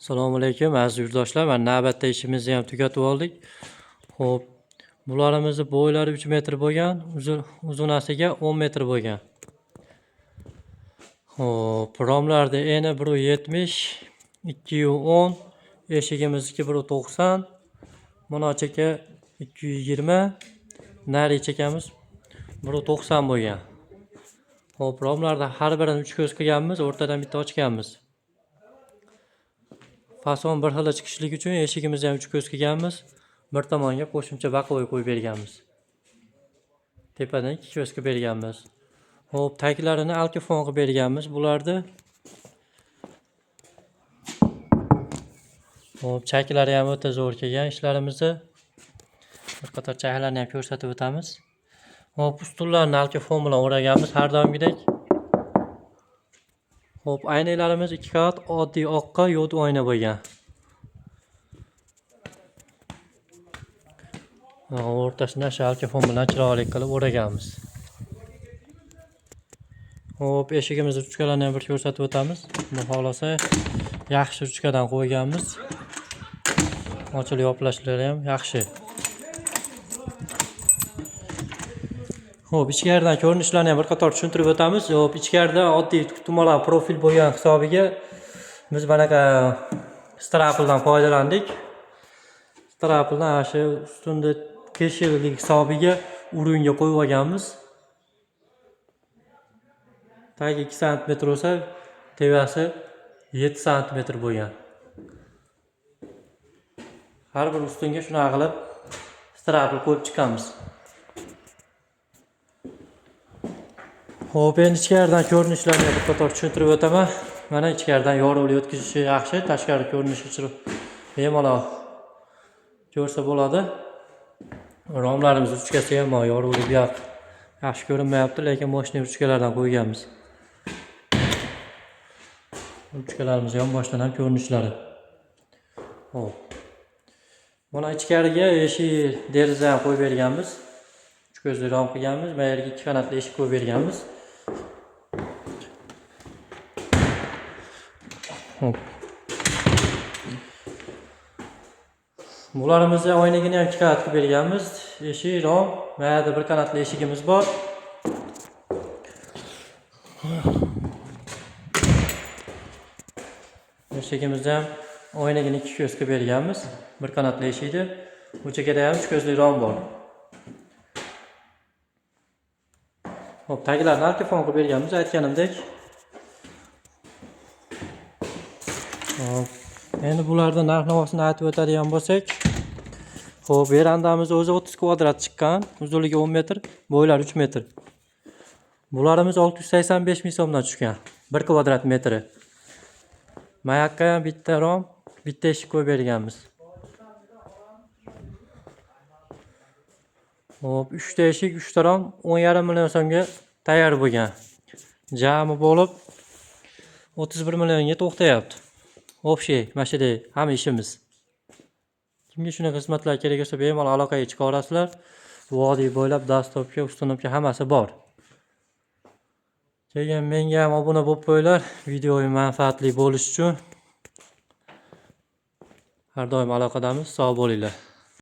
Assalomu alaykum aziz yurtdoshlar. Mana navbatda ishimizni ham tugatib oldik. Xo'p, bularimizni bo'ylari 3 metr bo'lgan, uzunasiga 10 metr bo'lgan. Xo'p, romlarda eni 1.70, 2.10, eshigimizniki 1.90, mana cheka 220, nari chekamiz 1.90 bo'lgan. Xo'p, romlarda har birini 3 ko'z qilganmiz, o'rtadan bitta ochganmiz. Fason bir xil chiqishlik uchun eshigimizni ham 3 ko'z qilganmiz. Bir tomonga qo'shimcha baqovoy qo'yib berganmiz. Tepadan 2 ko'z qilib berganmiz. Xo'p, taklarini alkifon qilib berganmiz bularni. Xo'p, chaklari ham o'ta zo'r kelgan ishlarimizni. Bir qator chaklarni ham ko'rsatib o'tamiz. Xo'p, ustunlarni alkifon bilan o'raganmiz har doimgidek. Xo'p, aynalarimiz 2 qavat oddiy oqqa yod oyna bo'lgan. O'rtasini alkifon bilan chiroyli qilib o'raganmiz. Xo'p, eshigimizni ruchkalarini ham bir ko'rsatib o'tamiz. Bu xolasa yaxshi ruchkadan qo'yganmiz. Ochilib yopilishlari ham yaxshi. Xo'p, ichkaridan ko'rinishlarni ham bir qator tushuntirib o'tamiz. Xo'p, ichkarida oddiy tumolar profil bo'lgan hisobiga biz bunaqa strapldan foydalandik. Strapldan shu ustunda keshilik hisobiga o'ringa qo'yib olganmiz. Tagi 2 sm bo'lsa, tevasi 7 sm bo'lgan. Har bir ustunga shuna qilib strapl qo'yib chiqamiz. Xo'p, endi ichkaridan ko'rinishlarni bir qator tushuntirib o'taman. Mana ichkaridan yorug'lik o'tkazishi yaxshi, tashqari ko'rinishi chiroyli. Bemalol ko'rsa bo'ladi. Romlarimiz ruchkasi ham yorug'lik bu yoq yaxshi ko'rinmayapti, lekin moshina ruchkalardan qo'yganmiz. Ruchkalarimiz ham boshdan ham ko'rinishlari. Xo'p. Mana ichkariga eshik, deraza ham qo'yib berganmiz. 3 ko'zli rom qilganmiz, bu yerga 2 qanotli eshik qo'yib berganmiz. Hop. Bularimizni oynagini ham 2 qavat qilib berganmiz. Eshik, rom, bu yerda bir qanotli eshigimiz bor. Eshigimizni ham oynagini 2 ko'z qilib berganmiz. Bir qanotli eshikdi. Bu chekada ham 3 ko'zli rom bor. Hop, taglarni alkifon qilib berganmiz, aytganimdek. Hop. Endi bularning narx-navosini aytib o'tadigan bo'lsak, xo'p, verandamiz o'zi 30 kvadrat chiqqan, uzunligi 10 metr, bo'ylari 3 metr. Bularimiz 685 ming so'mdan tushgan, 1 kvadrat metri. Mayakka ham bitta rom, bitta eshik qo'yib berganmiz. Hop, 3 ta eshik, 3 ta rom 10,5 million so'mga tayyor bo'lgan. Jami bo'lib 31 millionga to'xtayapti. Общий, mashina hamma ishimiz. Kimga shunday xizmatlar kerak bo'lsa, bemalol aloqaga chiqa olasizlar. Vodiy bo'ylab dastlabki, ustunlikka hammasi bor. Keyin menga ham obuna bo'lib qo'yinglar, videoim manfaatli bo'lishi uchun. Har doim aloqadamiz, sog' bo'linglar.